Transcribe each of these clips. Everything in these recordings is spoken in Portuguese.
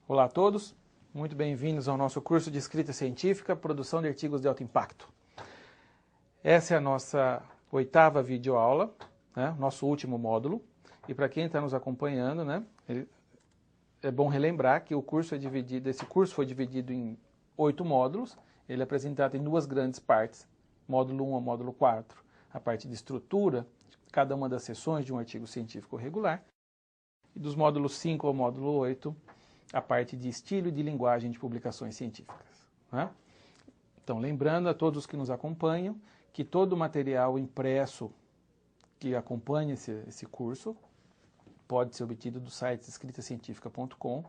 Olá a todos, muito bem-vindos ao nosso curso de Escrita Científica, Produção de Artigos de Alto Impacto. Essa é a nossa 8ª videoaula, né, nosso último módulo, e para quem está nos acompanhando, né, é bom relembrar que esse curso foi dividido em 8 módulos, ele é apresentado em 2 grandes partes, módulo 1 ao módulo 4, a parte de estrutura, cada uma das sessões de um artigo científico regular, e dos módulos 5 ao módulo 8, a parte de estilo e de linguagem de publicações científicas. Né? Então, lembrando a todos os que nos acompanham que todo o material impresso que acompanha esse curso pode ser obtido do site escritaciencifica.com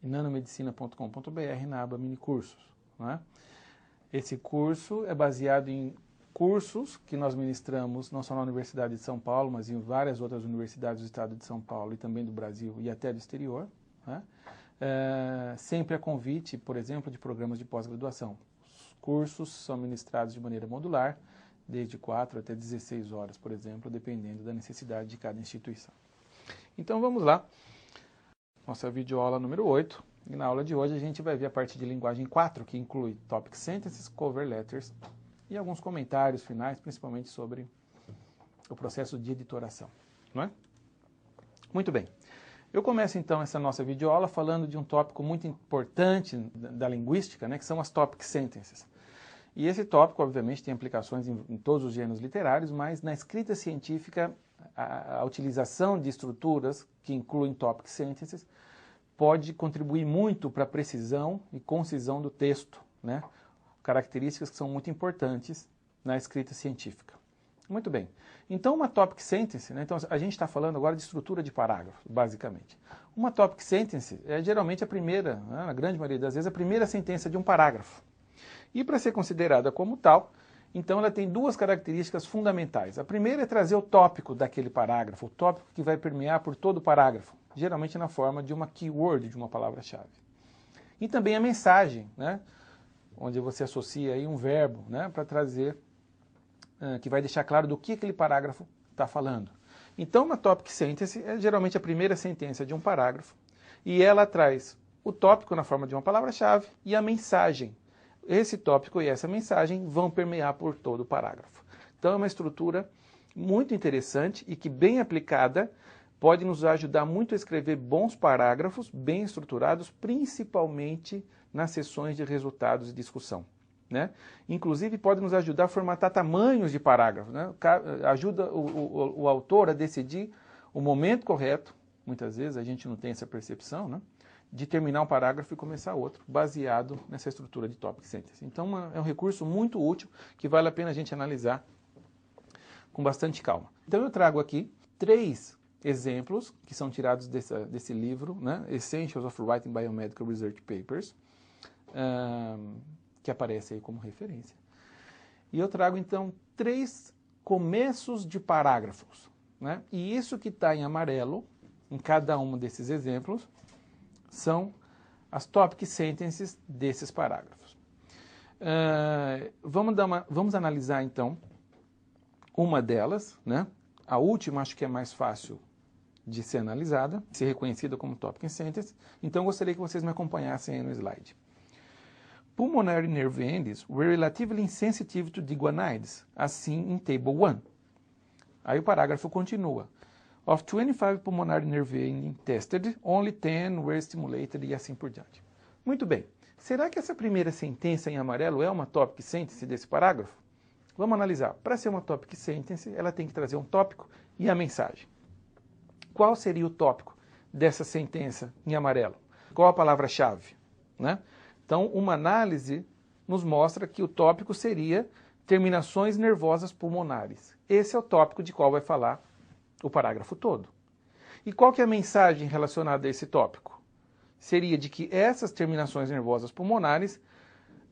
e nanomedicina.com.br na aba minicursos. Né? Esse curso é baseado em cursos que nós ministramos não só na Universidade de São Paulo, mas em várias outras universidades do estado de São Paulo e também do Brasil e até do exterior. Né? Sempre a convite, por exemplo, de programas de pós-graduação. Os cursos são ministrados de maneira modular, desde 4 até 16 horas, por exemplo, dependendo da necessidade de cada instituição. Então vamos lá, nossa videoaula número 8, e na aula de hoje a gente vai ver a parte de linguagem 4, que inclui topic sentences, cover letters e alguns comentários finais, principalmente sobre o processo de editoração. Não é? Muito bem. Eu começo então essa nossa videoaula falando de um tópico muito importante da linguística, né, que são as topic sentences. E esse tópico, obviamente, tem aplicações em todos os gêneros literários, mas na escrita científica, a utilização de estruturas que incluem topic sentences pode contribuir muito para a precisão e concisão do texto, né, características que são muito importantes na escrita científica. Muito bem. Então, uma topic sentence, né? Então, a gente está falando agora de estrutura de parágrafo, basicamente. Uma topic sentence é geralmente a primeira, né, na grande maioria das vezes, a primeira sentença de um parágrafo. E para ser considerada como tal, então ela tem 2 características fundamentais. A primeira é trazer o tópico daquele parágrafo, o tópico que vai permear por todo o parágrafo, geralmente na forma de uma keyword, de uma palavra-chave. E também a mensagem, né, onde você associa aí um verbo, né, para trazer que vai deixar claro do que aquele parágrafo está falando. Então, uma topic sentence é geralmente a primeira sentença de um parágrafo, e ela traz o tópico na forma de uma palavra-chave e a mensagem. Esse tópico e essa mensagem vão permear por todo o parágrafo. Então, é uma estrutura muito interessante e que, bem aplicada, pode nos ajudar muito a escrever bons parágrafos, bem estruturados, principalmente nas sessões de resultados e discussão. Né? Inclusive pode nos ajudar a formatar tamanhos de parágrafos, né? Ajuda o autor a decidir o momento correto, muitas vezes a gente não tem essa percepção, né, de terminar um parágrafo e começar outro, baseado nessa estrutura de topic sentence. Então é um recurso muito útil que vale a pena a gente analisar com bastante calma. Então eu trago aqui 3 exemplos que são tirados desse livro, né, Essentials of Writing Biomedical Research Papers, que aparece aí como referência. E eu trago, então, 3 começos de parágrafos. Né? E isso que está em amarelo, em cada um desses exemplos, são as topic sentences desses parágrafos. Vamos analisar, então, uma delas. Né? A última, acho que é mais fácil de ser analisada, ser reconhecida como topic sentence. Então, eu gostaria que vocês me acompanhassem aí no slide. Pulmonary nerve endings were relatively insensitive to D-guanides, assim em Table 1. Aí o parágrafo continua. Of 25 pulmonary nerve endings tested, only 10 were stimulated e assim por diante. Muito bem. Será que essa primeira sentença em amarelo é uma topic sentence desse parágrafo? Vamos analisar. Para ser uma topic sentence, ela tem que trazer um tópico e a mensagem. Qual seria o tópico dessa sentença em amarelo? Qual a palavra-chave? Né? Então, uma análise nos mostra que o tópico seria terminações nervosas pulmonares. Esse é o tópico de qual vai falar o parágrafo todo. E qual que é a mensagem relacionada a esse tópico? Seria de que essas terminações nervosas pulmonares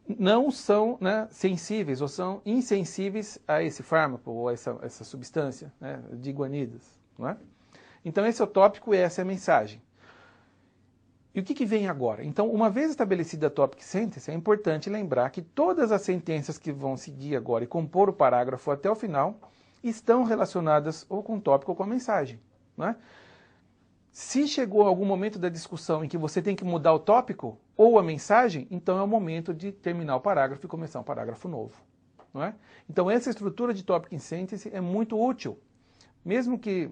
não são, né, sensíveis ou são insensíveis a esse fármaco ou a essa substância, né, de guanidas. Não é? Então esse é o tópico e essa é a mensagem. E o que vem agora? Então, uma vez estabelecida a topic sentence, é importante lembrar que todas as sentenças que vão seguir agora e compor o parágrafo até o final estão relacionadas ou com o tópico ou com a mensagem, né? Se chegou algum momento da discussão em que você tem que mudar o tópico ou a mensagem, então é o momento de terminar o parágrafo e começar um parágrafo novo, não é? Então essa estrutura de topic sentence é muito útil, mesmo que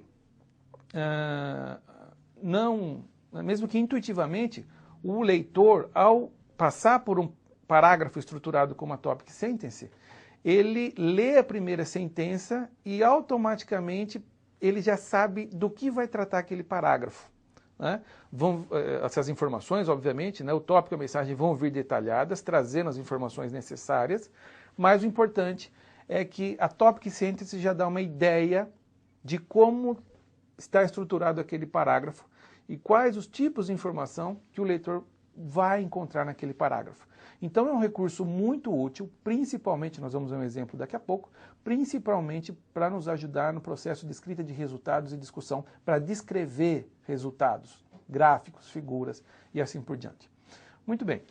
mesmo que intuitivamente o leitor, ao passar por um parágrafo estruturado como a topic sentence, ele lê a primeira sentença e automaticamente ele já sabe do que vai tratar aquele parágrafo, né? Essas informações, obviamente, né, o tópico e a mensagem vão vir detalhadas, trazendo as informações necessárias, mas o importante é que a topic sentence já dá uma ideia de como está estruturado aquele parágrafo e quais os tipos de informação que o leitor vai encontrar naquele parágrafo. Então é um recurso muito útil, principalmente, nós vamos ver um exemplo daqui a pouco, principalmente para nos ajudar no processo de escrita de resultados e discussão, para descrever resultados, gráficos, figuras e assim por diante. Muito bem,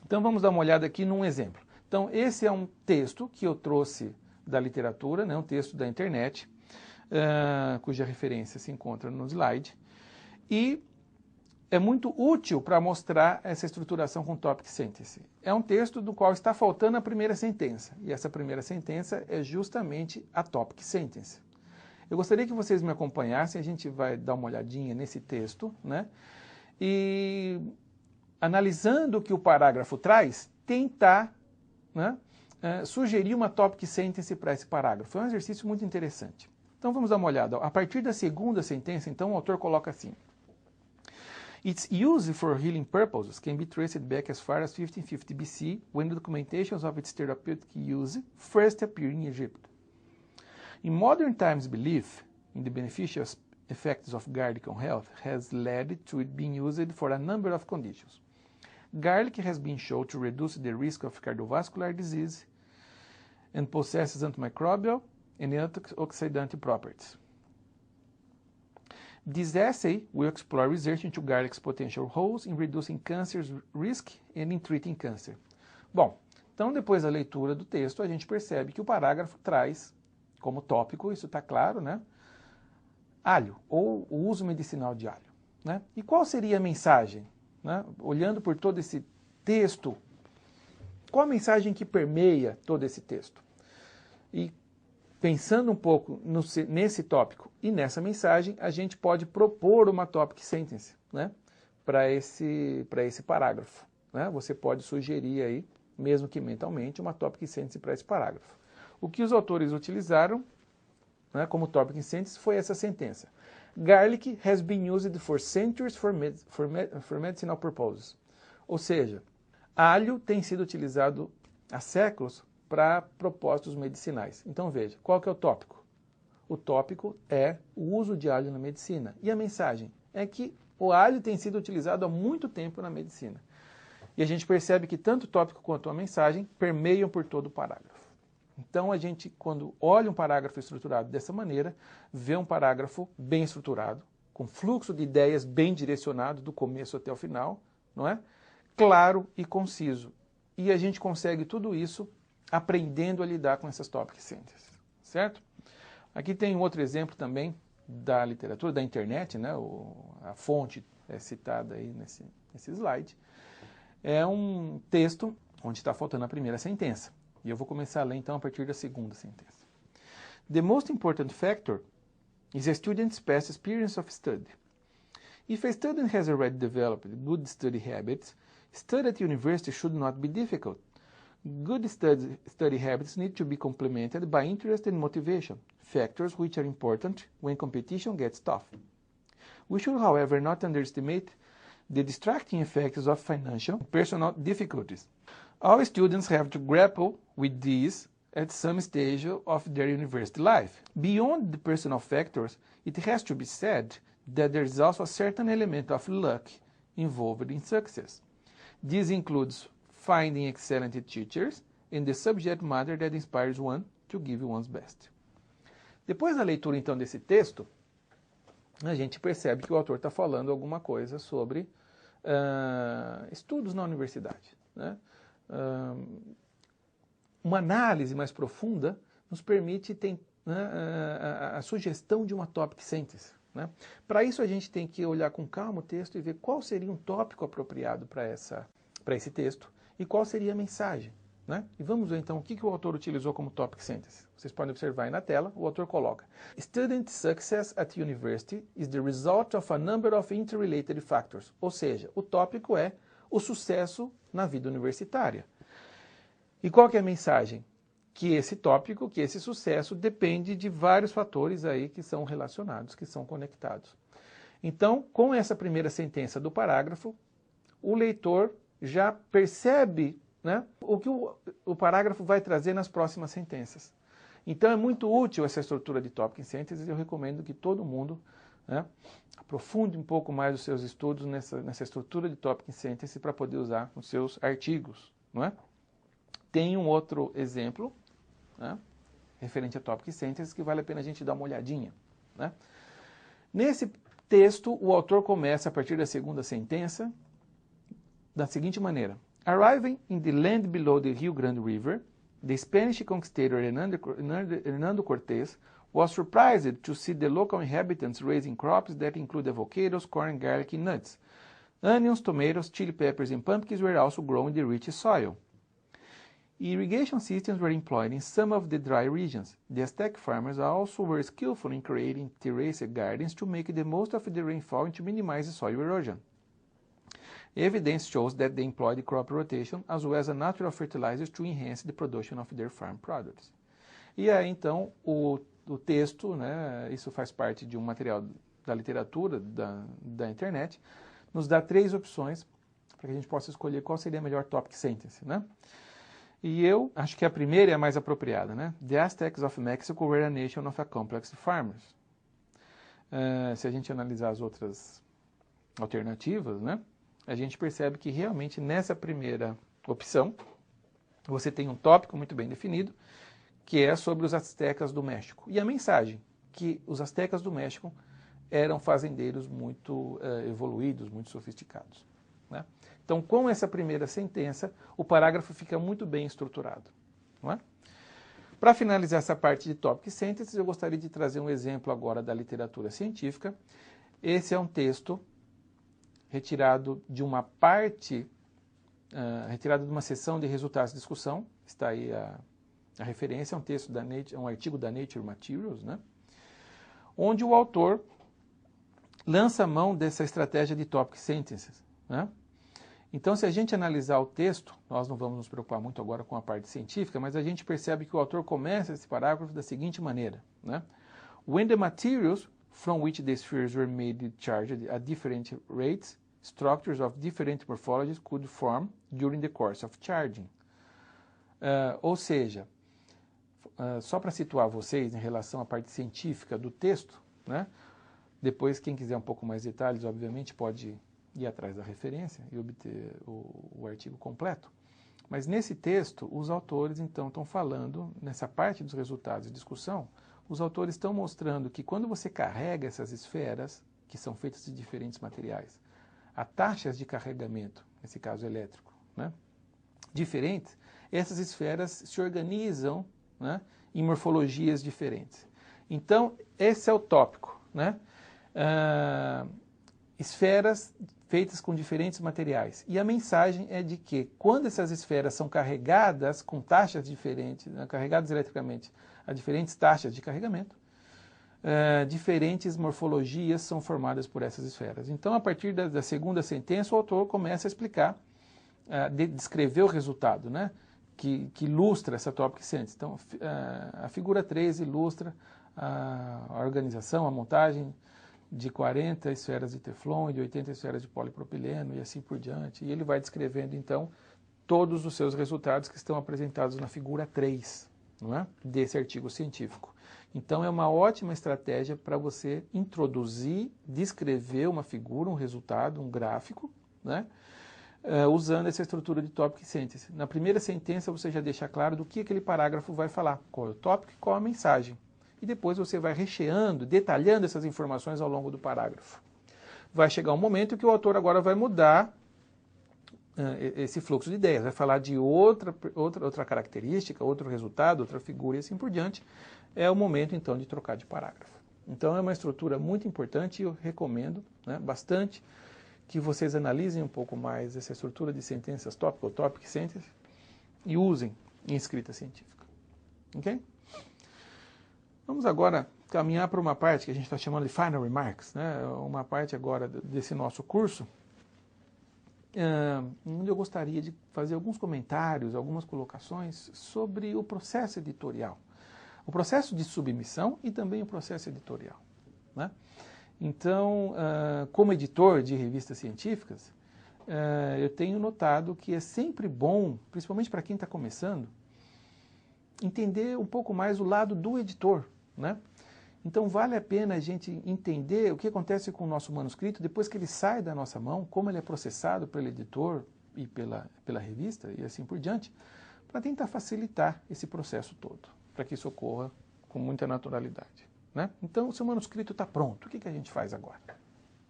então vamos dar uma olhada aqui num exemplo. Então esse é um texto que eu trouxe da literatura, né, um texto da internet, cuja referência se encontra no slide, e é muito útil para mostrar essa estruturação com topic sentence. É um texto do qual está faltando a primeira sentença, e essa primeira sentença é justamente a topic sentence. Eu gostaria que vocês me acompanhassem, a gente vai dar uma olhadinha nesse texto, né? E analisando o que o parágrafo traz, tentar, né, sugerir uma topic sentence para esse parágrafo. É um exercício muito interessante. Então vamos dar uma olhada. A partir da segunda sentença, então, o autor coloca assim: Its use for healing purposes can be traced back as far as 1550 BC, when the documentations of its therapeutic use first appeared in Egypt. In modern times, belief in the beneficial effects of garlic on health has led to it being used for a number of conditions. Garlic has been shown to reduce the risk of cardiovascular disease and possesses antimicrobial and antioxidant properties. This essay will explore research into garlic's potential roles in reducing cancer's risk and in treating cancer. Bom, então depois da leitura do texto, a gente percebe que o parágrafo traz como tópico, isso está claro, né? Alho, ou o uso medicinal de alho, né? E qual seria a mensagem, né? Olhando por todo esse texto, qual a mensagem que permeia todo esse texto? E pensando um pouco nesse tópico e nessa mensagem, a gente pode propor uma topic sentence, né, para esse parágrafo, né? Você pode sugerir aí, mesmo que mentalmente, uma topic sentence para esse parágrafo. O que os autores utilizaram, né, como topic sentence foi essa sentença: Garlic has been used for centuries for medicinal purposes. Ou seja, alho tem sido utilizado há séculos para propósitos medicinais. Então veja, qual que é o tópico? O tópico é o uso de alho na medicina. E a mensagem é que o alho tem sido utilizado há muito tempo na medicina. E a gente percebe que tanto o tópico quanto a mensagem permeiam por todo o parágrafo. Então a gente, quando olha um parágrafo estruturado dessa maneira, vê um parágrafo bem estruturado, com fluxo de ideias bem direcionado do começo até o final, não é? Claro e conciso. E a gente consegue tudo isso aprendendo a lidar com essas topic sentences, certo? Aqui tem um outro exemplo também da literatura, da internet, né? A fonte é citada aí nesse slide. É um texto onde está faltando a primeira sentença. E eu vou começar a ler então a partir da segunda sentença. The most important factor is a student's past experience of study. If a student has already developed good study habits, study at university should not be difficult. Good study habits need to be complemented by interest and motivation, factors which are important when competition gets tough. We should, however, not underestimate the distracting effects of financial and personal difficulties. All students have to grapple with these at some stage of their university life. Beyond the personal factors, it has to be said that there is also a certain element of luck involved in success. This includes finding excellent teachers and the subject matter that inspires one to give one's best. Depois da leitura, então, desse texto, a gente percebe que o autor está falando alguma coisa sobre estudos na universidade, né? Uma análise mais profunda nos permite a sugestão de uma topic sentence, né? Para isso a gente tem que olhar com calma o texto e ver qual seria um tópico apropriado para esse texto e qual seria a mensagem, né? E vamos ver então o que o autor utilizou como topic sentence. Vocês podem observar aí na tela, o autor coloca: Student success at university is the result of a number of interrelated factors. Ou seja, o tópico é o sucesso na vida universitária. E qual que é a mensagem? Que esse tópico, que esse sucesso depende de vários fatores aí que são relacionados, que são conectados. Então, com essa primeira sentença do parágrafo, o leitor já percebe, né, o que o parágrafo vai trazer nas próximas sentenças. Então é muito útil essa estrutura de topic sentence e eu recomendo que todo mundo, né, aprofunde um pouco mais os seus estudos nessa estrutura de topic sentence para poder usar nos seus artigos, não é? Tem um outro exemplo, né, referente a topic sentence que vale a pena a gente dar uma olhadinha, né? Nesse texto, o autor começa a partir da segunda sentença da seguinte maneira: Arriving in the land below the Rio Grande River, the Spanish conquistador Hernando Cortés was surprised to see the local inhabitants raising crops that include avocados, corn, garlic, and nuts. Onions, tomatoes, chili peppers, and pumpkins were also grown in the rich soil. Irrigation systems were employed in some of the dry regions. The Aztec farmers also were skillful in creating terraced gardens to make the most of the rainfall and to minimize the soil erosion. Evidence shows that they employed crop rotation as well as natural fertilizers to enhance the production of their farm products. E aí, então, o texto, né, isso faz parte de um material da literatura, da internet, nos dá 3 opções para que a gente possa escolher qual seria a melhor topic sentence, né? E eu acho que a primeira é a mais apropriada, né? The Aztecs of Mexico were a nation of accomplished farmers. Se a gente analisar as outras alternativas, né, a gente percebe que realmente nessa primeira opção você tem um tópico muito bem definido, que é sobre os aztecas do México. E a mensagem, que os aztecas do México eram fazendeiros muito evoluídos, muito sofisticados, né? Então, com essa primeira sentença, o parágrafo fica muito bem estruturado, não é? Para finalizar essa parte de topic sentences, eu gostaria de trazer um exemplo agora da literatura científica. Esse é um texto retirado de uma parte, retirado de uma sessão de resultados de discussão. Está aí a referência, é um texto da Nature, um artigo da Nature Materials, né? Onde o autor lança a mão dessa estratégia de topic sentences, né? Então, se a gente analisar o texto, nós não vamos nos preocupar muito agora com a parte científica, mas a gente percebe que o autor começa esse parágrafo da seguinte maneira, né? When the materials from which the spheres were made charged at different rates, structures of different morphologies could form during the course of charging. Ou seja, só para situar vocês em relação à parte científica do texto, né? Depois, quem quiser um pouco mais detalhes, obviamente, pode ir atrás da referência e obter o artigo completo. Mas nesse texto, os autores, então, estão falando, nessa parte dos resultados de discussão, os autores estão mostrando que quando você carrega essas esferas, que são feitas de diferentes materiais, a taxas de carregamento, nesse caso elétrico, né, diferentes, essas esferas se organizam, né, em morfologias diferentes. Então, esse é o tópico, né? Esferas feitas com diferentes materiais. E a mensagem é de que, quando essas esferas são carregadas com taxas diferentes, né, carregadas eletricamente a diferentes taxas de carregamento, diferentes morfologias são formadas por essas esferas. Então, a partir da segunda sentença, o autor começa a explicar, descrever o resultado, né, que ilustra essa topic sentence. Então, a figura 3 ilustra a organização, a montagem de 40 esferas de teflon e de 80 esferas de polipropileno e assim por diante. E ele vai descrevendo, então, todos os seus resultados que estão apresentados na figura 3, não é? Desse artigo científico. Então, é uma ótima estratégia para você introduzir, descrever uma figura, um resultado, um gráfico, né? Usando essa estrutura de topic sentence. Na primeira sentença, você já deixa claro do que aquele parágrafo vai falar, qual é o tópico e qual a mensagem. E e depois você vai recheando, detalhando essas informações ao longo do parágrafo. Vai chegar um momento que o autor agora vai mudar esse fluxo de ideias, vai falar de outra característica, outro resultado, outra figura e assim por diante. É o momento, então, de trocar de parágrafo. Então, é uma estrutura muito importante e eu recomendo, né, bastante que vocês analisem um pouco mais essa estrutura de sentenças tópico ou topic sentence e usem em escrita científica. Ok? Vamos agora caminhar para uma parte que a gente está chamando de Final Remarks, né, uma parte agora desse nosso curso, onde eu gostaria de fazer alguns comentários, algumas colocações sobre o processo editorial. O processo de submissão e também o processo editorial, né? Então, como editor de revistas científicas, eu tenho notado que é sempre bom, principalmente para quem está começando, entender um pouco mais o lado do editor, né? Então, vale a pena a gente entender o que acontece com o nosso manuscrito depois que ele sai da nossa mão, como ele é processado pelo editor e pela revista e assim por diante, para tentar facilitar esse processo todo, para que isso ocorra com muita naturalidade, né? Então, o seu manuscrito está pronto. O que a gente faz agora?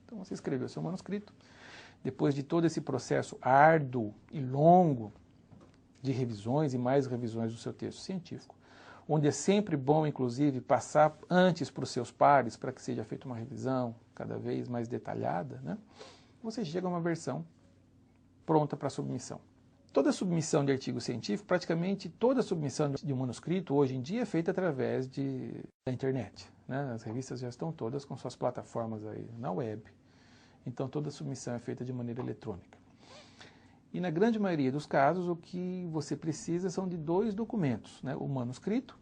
Então, você escreveu o seu manuscrito. Depois de todo esse processo árduo e longo de revisões e mais revisões do seu texto científico, onde é sempre bom, inclusive, passar antes para os seus pares para que seja feita uma revisão cada vez mais detalhada, né? Você chega a uma versão pronta para submissão. Toda submissão de artigo científico, praticamente toda submissão de um manuscrito, hoje em dia, é feita através da internet, né? As revistas já estão todas com suas plataformas aí na web, então toda submissão é feita de maneira eletrônica. E na grande maioria dos casos, o que você precisa são de 2 documentos, né? O manuscrito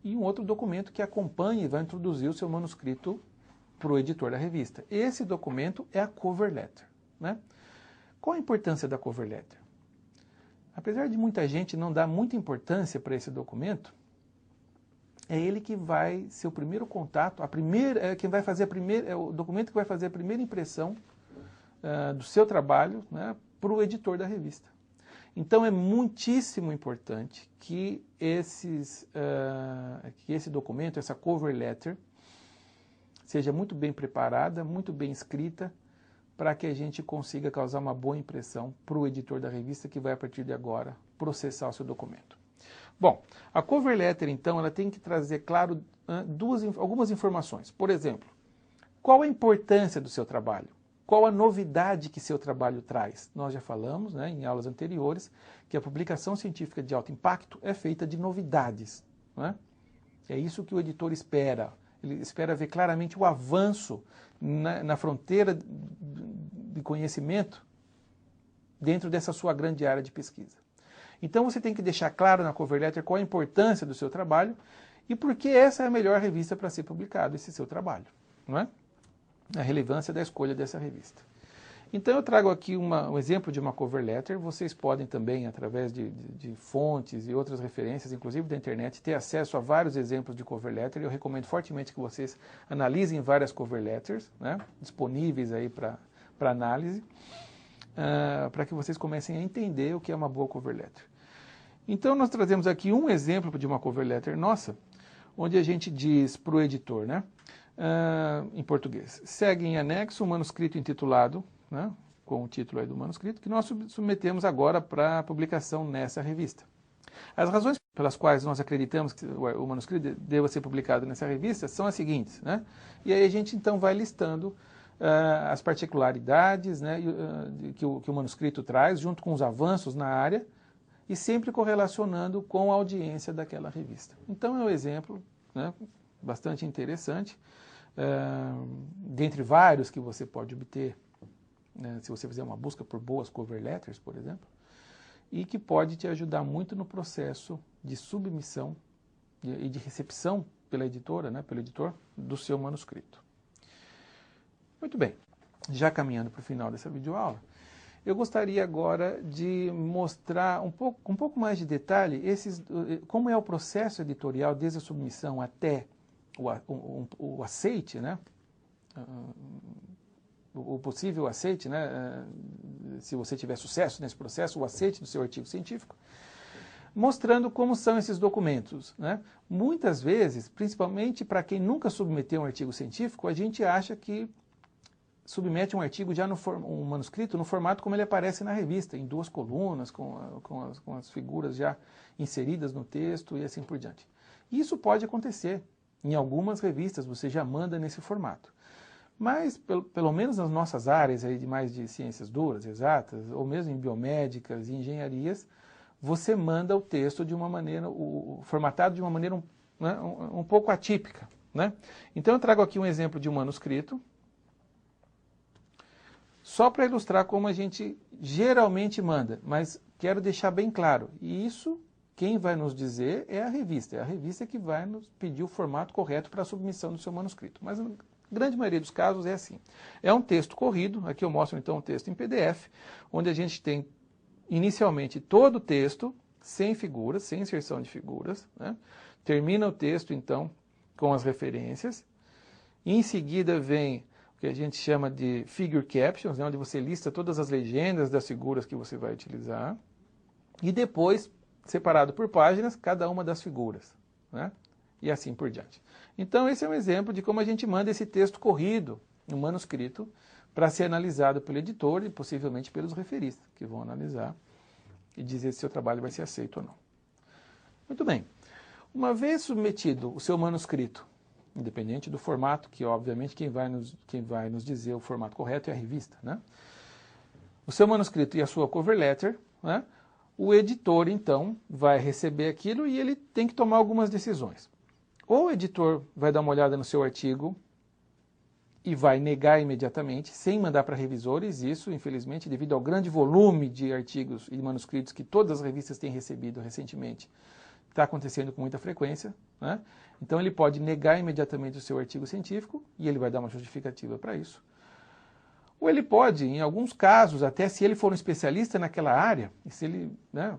e um outro documento que acompanha e vai introduzir o seu manuscrito para o editor da revista. Esse documento é a cover letter, né? Qual a importância da cover letter? Apesar de muita gente não dar muita importância para esse documento, é ele que vai ser o primeiro contato, quem vai fazer é o documento que vai fazer a primeira impressão do seu trabalho, né, para o editor da revista. Então é muitíssimo importante que esse documento, essa cover letter, seja muito bem preparada, muito bem escrita, para que a gente consiga causar uma boa impressão para o editor da revista que vai, a partir de agora, processar o seu documento. Bom, a cover letter, então, ela tem que trazer, claro, algumas informações. Por exemplo, qual a importância do seu trabalho? Qual a novidade que seu trabalho traz? Nós já falamos, né, em aulas anteriores, que a publicação científica de alto impacto é feita de novidades, né? É isso que o editor espera. Ele espera ver claramente o avanço na fronteira de conhecimento dentro dessa sua grande área de pesquisa. Então você tem que deixar claro na cover letter qual a importância do seu trabalho e por que essa é a melhor revista para ser publicado, esse seu trabalho, não é? A relevância da escolha dessa revista. Então eu trago aqui um exemplo de uma cover letter. Vocês podem também, através de fontes e outras referências, inclusive da internet, ter acesso a vários exemplos de cover letter. Eu recomendo fortemente que vocês analisem várias cover letters, né, disponíveis aí para análise, para que vocês comecem a entender o que é uma boa cover letter. Então nós trazemos aqui um exemplo de uma cover letter nossa, onde a gente diz para o editor, né, em português, segue em anexo um manuscrito intitulado, né, com o título aí do manuscrito, que nós submetemos agora para publicação nessa revista. As razões pelas quais nós acreditamos que o manuscrito deva ser publicado nessa revista são as seguintes, né? E aí a gente então vai listando as particularidades, né, que o manuscrito traz, junto com os avanços na área, e sempre correlacionando com a audiência daquela revista. Então é um exemplo, né, bastante interessante, dentre vários que você pode obter, né, se você fizer uma busca por boas cover letters, por exemplo, e que pode te ajudar muito no processo de submissão e de recepção pela editora, né, pelo editor, do seu manuscrito. Muito bem, já caminhando para o final dessa videoaula, eu gostaria agora de mostrar um pouco mais de detalhe como é o processo editorial desde a submissão até o aceite, né? O possível aceite, né? Se você tiver sucesso nesse processo, o aceite do seu artigo científico. mostrando como são esses documentos, né? Muitas vezes, principalmente para quem nunca submeteu um artigo científico, a gente acha que submete um artigo já um manuscrito no formato como ele aparece na revista, em 2 colunas, com as figuras já inseridas no texto e assim por diante. Isso pode acontecer. Em algumas revistas você já manda nesse formato. Mas, pelo menos nas nossas áreas aí de ciências duras, exatas, ou mesmo em biomédicas e engenharias, você manda o texto de uma maneira, formatado de uma maneira um pouco atípica, né? Então eu trago aqui um exemplo de um manuscrito, só para ilustrar como a gente geralmente manda, mas quero deixar bem claro, e isso quem vai nos dizer é a revista que vai nos pedir o formato correto para a submissão do seu manuscrito, mas na grande maioria dos casos é assim. É um texto corrido, aqui eu mostro então um texto em PDF, onde a gente tem inicialmente todo o texto, sem figuras, sem inserção de figuras, né? Termina o texto então com as referências, em seguida vem o que a gente chama de figure captions, né, onde você lista todas as legendas das figuras que você vai utilizar, e depois, separado por páginas, cada uma das figuras, né, e assim por diante. Então esse é um exemplo de como a gente manda esse texto corrido, um manuscrito, para ser analisado pelo editor e possivelmente pelos referistas, que vão analisar e dizer se seu trabalho vai ser aceito ou não. Muito bem. Uma vez submetido o seu manuscrito, independente do formato, que obviamente quem vai nos dizer o formato correto é a revista, né? O seu manuscrito e a sua cover letter, né? O editor então vai receber aquilo e ele tem que tomar algumas decisões. Ou o editor vai dar uma olhada no seu artigo e vai negar imediatamente, sem mandar para revisores, isso, infelizmente, devido ao grande volume de artigos e manuscritos que todas as revistas têm recebido recentemente, está acontecendo com muita frequência, né? Então ele pode negar imediatamente o seu artigo científico e ele vai dar uma justificativa para isso. Ou ele pode, em alguns casos, até se ele for um especialista naquela área, e se ele, né,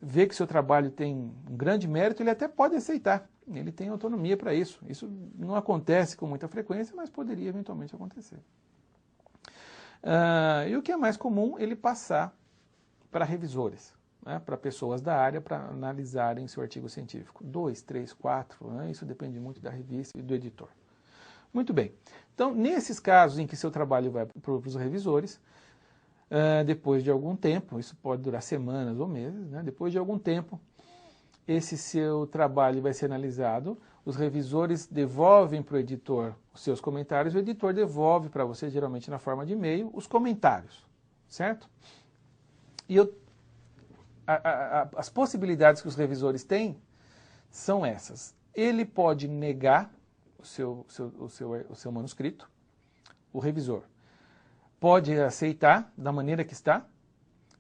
vê que seu trabalho tem um grande mérito, ele até pode aceitar. Ele tem autonomia para isso. Isso não acontece com muita frequência, mas poderia eventualmente acontecer. E o que é mais comum, ele passar para revisores, né, para pessoas da área para analisarem seu artigo científico. 2, 3, 4, né, isso depende muito da revista e do editor. Muito bem. Então, nesses casos em que seu trabalho vai para os revisores, depois de algum tempo, isso pode durar semanas ou meses, né, depois de algum tempo, esse seu trabalho vai ser analisado, os revisores devolvem para o editor os seus comentários, o editor devolve para você, geralmente na forma de e-mail, os comentários, certo? E as possibilidades que os revisores têm são essas. Ele pode negar o seu manuscrito, o revisor pode aceitar da maneira que está,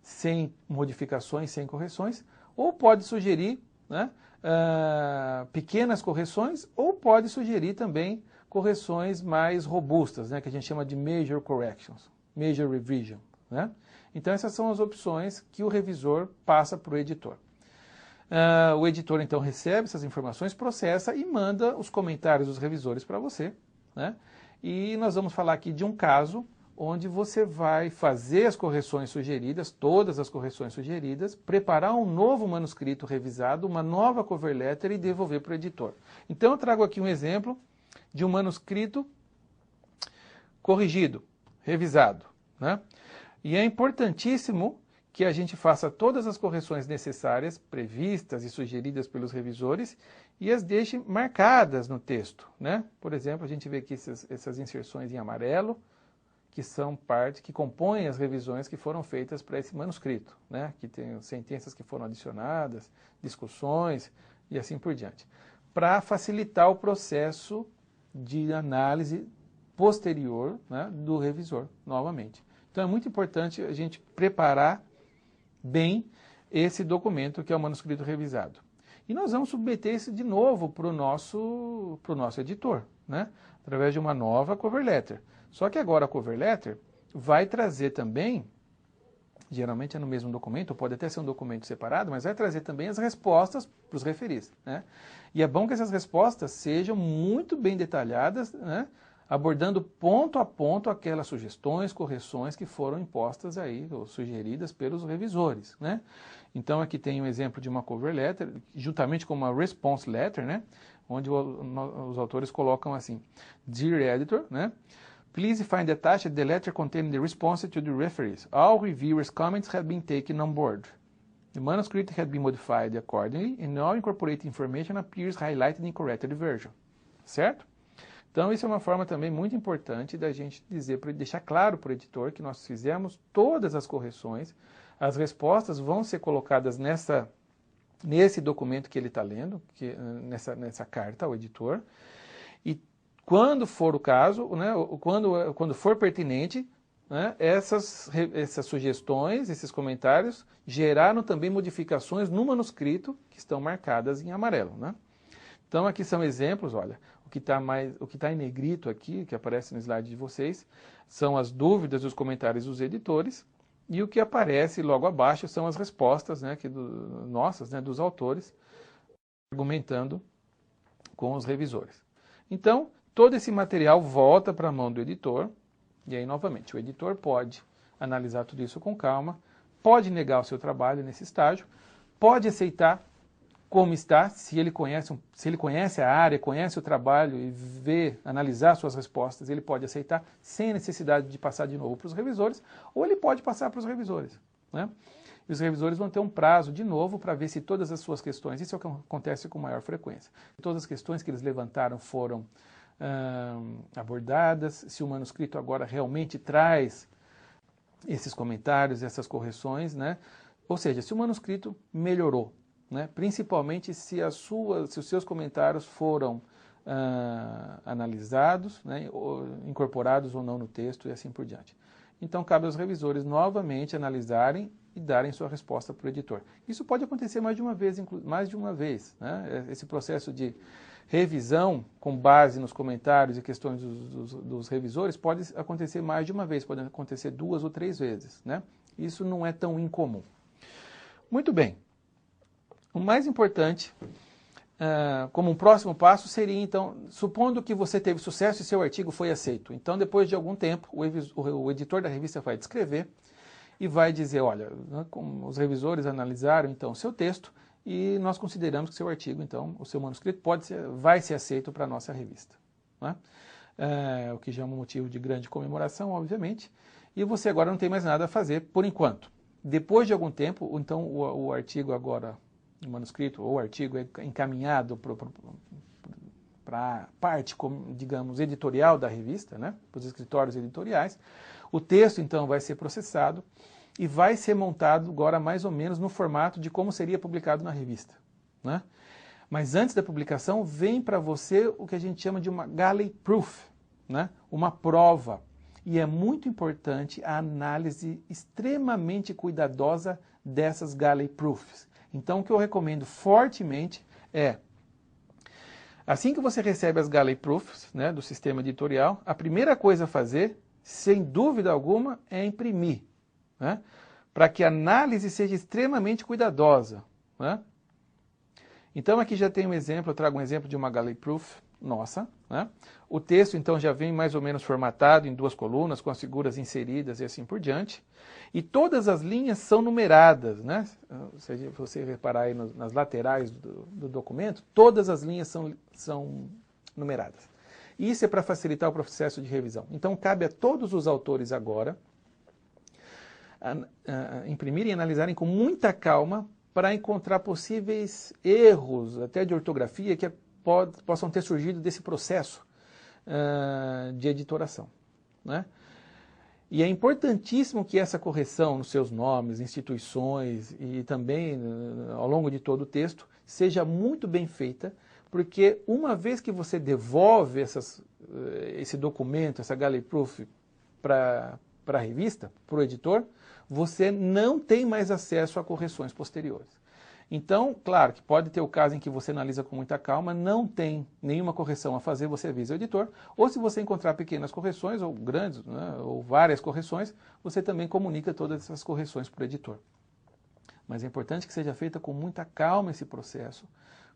sem modificações, sem correções, ou pode sugerir, né, pequenas correções, ou pode sugerir também correções mais robustas, né, que a gente chama de major corrections, major revision, né? Então essas são as opções que o revisor passa para o editor. O editor então recebe essas informações, processa e manda os comentários dos revisores para você, né? E nós vamos falar aqui de um caso onde você vai fazer as correções sugeridas, todas as correções sugeridas, preparar um novo manuscrito revisado, uma nova cover letter e devolver para o editor. Então eu trago aqui um exemplo de um manuscrito corrigido, revisado, né? E é importantíssimo que a gente faça todas as correções necessárias, previstas e sugeridas pelos revisores, e as deixe marcadas no texto, né? Por exemplo, a gente vê aqui essas inserções em amarelo, que são parte, que compõem as revisões que foram feitas para esse manuscrito, né? Que tem sentenças que foram adicionadas, discussões e assim por diante, para facilitar o processo de análise posterior, né, do revisor, novamente. Então é muito importante a gente preparar bem esse documento que é o manuscrito revisado. E nós vamos submeter isso de novo para o nosso editor, né, através de uma nova cover letter. Só que agora a cover letter vai trazer também, geralmente é no mesmo documento, pode até ser um documento separado, mas vai trazer também as respostas para os referis, né? E é bom que essas respostas sejam muito bem detalhadas, né, abordando ponto a ponto aquelas sugestões, correções que foram impostas aí, ou sugeridas pelos revisores, né? Então aqui tem um exemplo de uma cover letter, juntamente com uma response letter, né? Onde os autores colocam assim, Dear Editor, né? Please find attached the letter containing the response to the referees. All reviewers' comments have been taken on board. The manuscript had been modified accordingly, and all incorporated information appears highlighted in corrected version. Certo? Então, isso é uma forma também muito importante da gente dizer, deixar claro para o editor que nós fizemos todas as correções, as respostas vão ser colocadas nesse documento que ele está lendo, nessa carta ao editor, e quando for o caso, né, quando for pertinente, né, essas sugestões, esses comentários, geraram também modificações no manuscrito que estão marcadas em amarelo. Né? Então, aqui são exemplos, olha, o que está em negrito aqui, que aparece no slide de vocês, são as dúvidas e os comentários dos editores, e o que aparece logo abaixo são as respostas, né, nossas, né, dos autores, argumentando com os revisores. Então, todo esse material volta para a mão do editor, e aí, novamente, o editor pode analisar tudo isso com calma, pode negar o seu trabalho nesse estágio, pode aceitar como está, se ele conhece a área, conhece o trabalho e analisar suas respostas, ele pode aceitar sem necessidade de passar de novo para os revisores, ou ele pode passar para os revisores. Né? E os revisores vão ter um prazo de novo para ver se todas as suas questões, isso é o que acontece com maior frequência, todas as questões que eles levantaram foram abordadas, se o manuscrito agora realmente traz esses comentários, essas correções, né? Ou seja, se o manuscrito melhorou, né? Principalmente se os seus comentários foram analisados, né? Incorporados ou não no texto e assim por diante. Então, cabe aos revisores novamente analisarem e darem sua resposta para o editor. Isso pode acontecer mais de uma vez. Né? Esse processo de revisão com base nos comentários e questões dos revisores pode acontecer mais de uma vez, pode acontecer 2 ou 3 vezes. Né? Isso não é tão incomum. Muito bem. O mais importante, como um próximo passo, seria, então, supondo que você teve sucesso e seu artigo foi aceito. Então, depois de algum tempo, o editor da revista vai descrever e vai dizer, olha, como os revisores analisaram, então, o seu texto e nós consideramos que seu artigo, então, o seu manuscrito vai ser aceito para a nossa revista. Né? O que já é um motivo de grande comemoração, obviamente, e você agora não tem mais nada a fazer por enquanto. Depois de algum tempo, então, o artigo agora, o manuscrito ou o artigo é encaminhado para a parte, digamos, editorial da revista, né? Para os escritórios editoriais. O texto, então, vai ser processado e vai ser montado agora mais ou menos no formato de como seria publicado na revista. Né? Mas antes da publicação, vem para você o que a gente chama de uma galley proof, né? Uma prova. E é muito importante a análise extremamente cuidadosa dessas galley proofs. Então, o que eu recomendo fortemente é, assim que você recebe as galley proofs, né, do sistema editorial, a primeira coisa a fazer, sem dúvida alguma, é imprimir, né, para que a análise seja extremamente cuidadosa. Né? Então, aqui já tem um exemplo, eu trago um exemplo de uma galley proof nossa. Né? O texto, então, já vem mais ou menos formatado em 2 colunas, com as figuras inseridas e assim por diante. E todas as linhas são numeradas. Né? Se você reparar aí nas laterais do documento, todas as linhas são numeradas. Isso é para facilitar o processo de revisão. Então, cabe a todos os autores agora imprimirem e analisarem com muita calma para encontrar possíveis erros, até de ortografia, que possam ter surgido desse processo de editoração. Né? E é importantíssimo que essa correção nos seus nomes, instituições e também ao longo de todo o texto seja muito bem feita, porque uma vez que você devolve esse documento, essa galley proof para a revista, para o editor, você não tem mais acesso a correções posteriores. Então, claro que pode ter o caso em que você analisa com muita calma, não tem nenhuma correção a fazer, você avisa o editor, ou se você encontrar pequenas correções, ou grandes, né, ou várias correções, você também comunica todas essas correções para o editor. Mas é importante que seja feita com muita calma esse processo,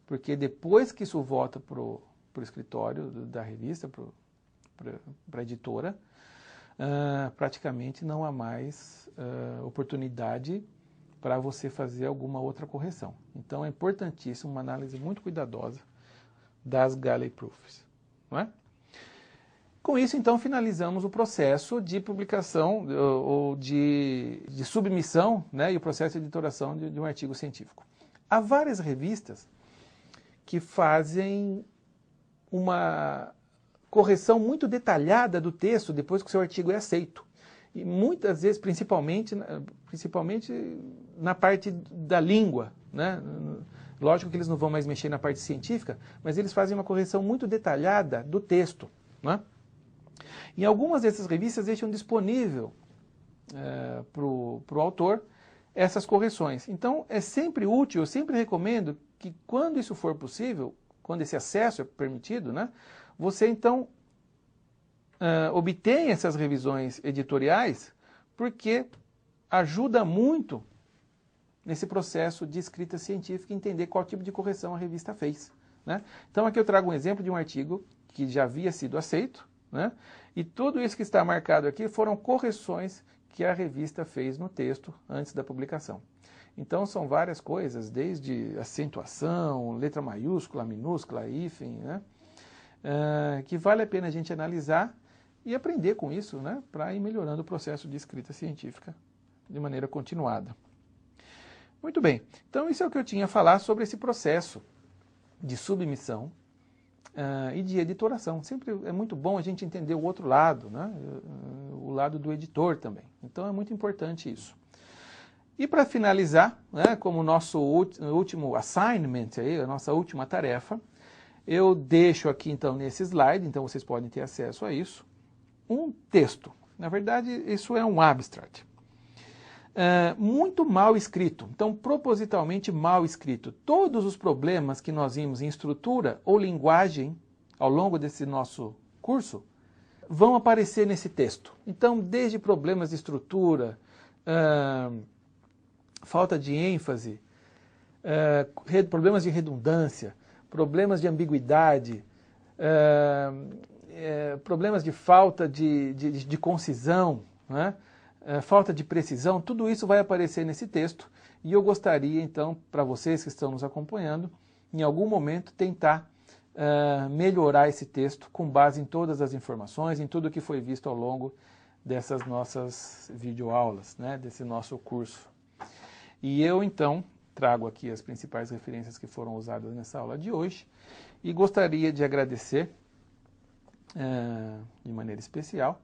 porque depois que isso volta para o escritório da revista, para para a editora, praticamente não há mais oportunidade para você fazer alguma outra correção. Então é importantíssimo uma análise muito cuidadosa das Galley Proofs, não é? Com isso, então, finalizamos o processo de publicação ou de submissão, né, e o processo de editoração de um artigo científico. Há várias revistas que fazem uma correção muito detalhada do texto depois que o seu artigo é aceito. E muitas vezes, principalmente na parte da língua, né? Lógico que eles não vão mais mexer na parte científica, mas eles fazem uma correção muito detalhada do texto, né? Em algumas dessas revistas deixam disponível para o autor essas correções. Então é sempre útil, eu sempre recomendo que quando isso for possível, quando esse acesso é permitido, né, você então obtenha essas revisões editoriais, porque ajuda muito nesse processo de escrita científica entender qual tipo de correção a revista fez, né? Então aqui eu trago um exemplo de um artigo que já havia sido aceito, né? E tudo isso que está marcado aqui foram correções que a revista fez no texto antes da publicação. Então são várias coisas, desde acentuação, letra maiúscula, minúscula, hífen, né? Que vale a pena a gente analisar e aprender com isso, né? Para ir melhorando o processo de escrita científica de maneira continuada. Muito bem, então isso é o que eu tinha a falar sobre esse processo de submissão e de editoração. Sempre é muito bom a gente entender o outro lado, né? O lado do editor também. Então é muito importante isso. E para finalizar, né, como nosso último assignment, aí, a nossa última tarefa, eu deixo aqui então nesse slide, então vocês podem ter acesso a isso, um texto. Na verdade, isso é um abstract. Muito mal escrito, então propositalmente mal escrito. Todos os problemas que nós vimos em estrutura ou linguagem ao longo desse nosso curso vão aparecer nesse texto. Então, desde problemas de estrutura, falta de ênfase, problemas de redundância, problemas de ambiguidade, problemas de falta de concisão, né? Falta de precisão, tudo isso vai aparecer nesse texto e eu gostaria então, para vocês que estão nos acompanhando, em algum momento tentar melhorar esse texto com base em todas as informações, em tudo que foi visto ao longo dessas nossas videoaulas, né, desse nosso curso. E eu então trago aqui as principais referências que foram usadas nessa aula de hoje e gostaria de agradecer de maneira especial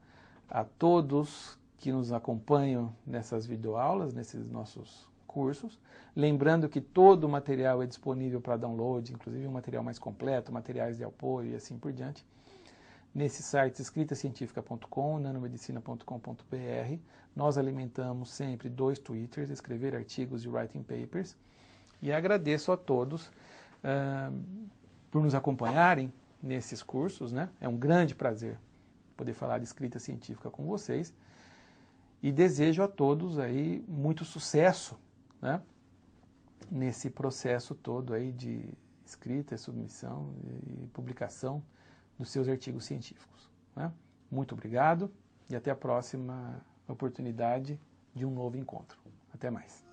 a todos que nos acompanham nessas videoaulas, nesses nossos cursos. Lembrando que todo o material é disponível para download, inclusive um material mais completo, materiais de apoio e assim por diante, nesses sites escritacientifica.com, nanomedicina.com.br. Nós alimentamos sempre 2 Twitters, escrever artigos e writing papers. E agradeço a todos por nos acompanharem nesses cursos, né? É um grande prazer poder falar de escrita científica com vocês. E desejo a todos aí muito sucesso, né, nesse processo todo aí de escrita, submissão e publicação dos seus artigos científicos, né? Muito obrigado e até a próxima oportunidade de um novo encontro. Até mais.